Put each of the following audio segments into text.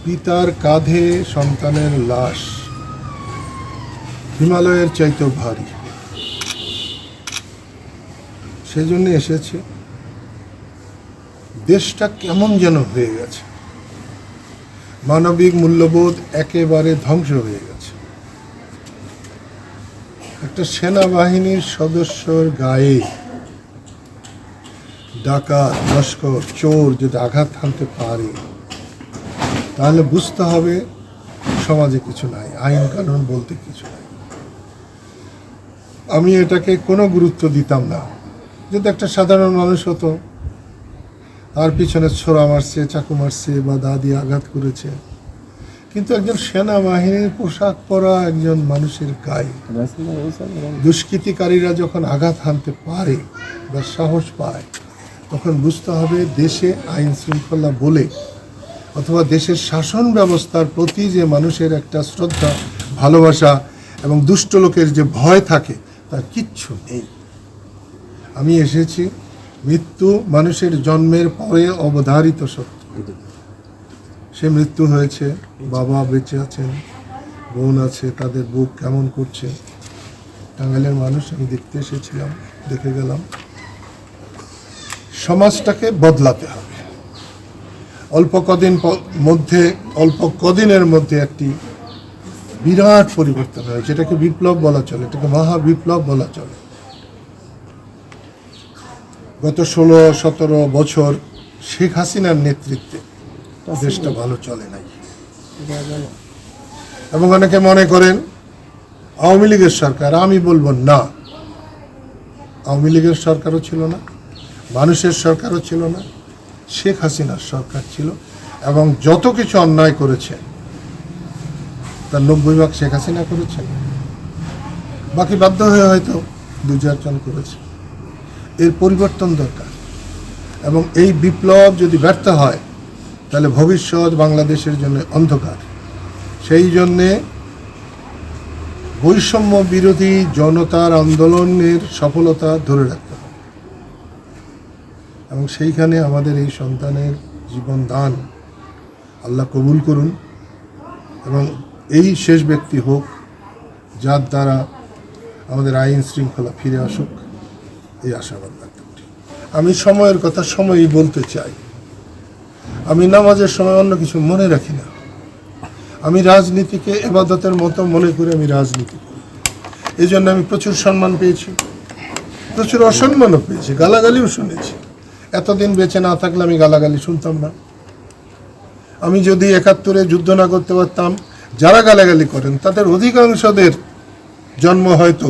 পিতার কাঁধে সন্তানের লাশ হিমালয়ের চাইতেও ভারী, সেজন্য এসেছে। দেশটা কেমন যেন হয়ে গেছে, মানবিক মূল্যবোধ একেবারে ধ্বংস হয়ে গেছে। একটা সেনাবাহিনীর সদস্যর গায়ে ডাকাত, লস্কর, চোর যদি আঘাত হানতে পারে, তাহলে বুঝতে হবে সমাজে কিছু নাই, আইন কানুন বলতে কিছু নাই। আমি এটাকে কোনো গুরুত্ব দিতাম না। যদি একটা সাধারণ মানুষ হতো, তার পিছনে ছোরা মারছে, চাকু মারছে বা দা দিয়ে আঘাত করেছে, কিন্তু একজন সেনাবাহিনীর পোশাক পরা একজন মানুষের গায়ে দুষ্কৃতিকারীরা যখন আঘাত হানতে পারে বা সাহস পায়, তখন বুঝতে হবে দেশে আইন শৃঙ্খলা বলে অথবা দেশের শাসন ব্যবস্থার প্রতি যে মানুষের একটা শ্রদ্ধা, ভালোবাসা এবং দুষ্ট লোকের যে ভয় থাকে, তার কিচ্ছু নেই। আমি এসেছি, মৃত্যু মানুষের জন্মের পরে অবধারিত সত্য। সে মৃত্যু হয়েছে, বাবা বেঁচে আছেন, বোন আছে, তাদের বুক কেমন করছে। টাঙ্গাইলের মানুষ, আমি দেখতে এসেছিলাম, দেখে গেলাম। সমাজটাকে বদলাতে হবে। অল্প কদিনের মধ্যে একটি বিরাট পরিবর্তন হয়, যেটাকে বিপ্লব বলা চলে, এটাকে মহাবিপ্লব বলা চলে। গত 16-17 বছর শেখ হাসিনার নেতৃত্বে দেশটা ভালো চলে নাই। এবং অনেকে মনে করেন আওয়ামী লীগের সরকার। আমি বলবো না, আওয়ামী লীগের সরকারও ছিল না, মানুষের সরকারও ছিল না, শেখ হাসিনার সরকার ছিল। এবং যত কিছু অন্যায় করেছে তার 90% শেখ হাসিনা করেছেন, বাকি বাধ্য হয়ে হয়তো 2-4 জন করেছে। এর পরিবর্তন দরকার। এবং এই বিপ্লব যদি ব্যর্থ হয়, তাহলে ভবিষ্যৎ বাংলাদেশের জন্য অন্ধকার। সেই জন্যে বৈষম্য বিরোধী জনতার আন্দোলনের সফলতা ধরে রাখতে হবে। এবং সেইখানে আমাদের এই সন্তানের জীবন দান আল্লাহ কবুল করুন, এবং এই শেষ ব্যক্তি হোক যার দ্বারা আমাদের আইন শৃঙ্খলা ফিরে আসুক, এই আশাবাদ রাখতে পারি। আমি সময়ের কথা সময়ই বলতে চাই। আমি নামাজের সময় অন্য কিছু মনে রাখি না। আমি রাজনীতিকে ইবাদতের মতো মনে করে আমি রাজনীতি করি। এই জন্য আমি প্রচুর সম্মান পেয়েছি, প্রচুর অসম্মানও পেয়েছি, গালাগালিও শুনেছি। এতদিন বেঁচে না থাকলে আমি গালাগালি শুনতাম না। আমি যদি 71-এ যুদ্ধ না করতে পারতাম, যারা গালাগালি করেন তাদের অধিকাংশদের জন্ম হয়তো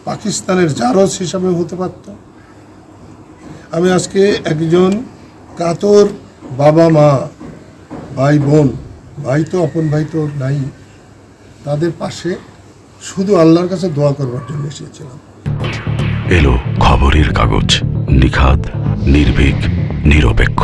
পাকিস্তানের জারজ হিসাবে হতে পারত। আমি আজকে একজন কাতর বাবা মা, ভাই বোন, ভাই তো আপন ভাই তো নাই, তাদের পাশে শুধু আল্লাহর কাছে দোয়া করবার জন্য এসেছিলাম। এলো খবরের কাগজ, নিখাত, নির্ভীক, নিরপেক্ষ।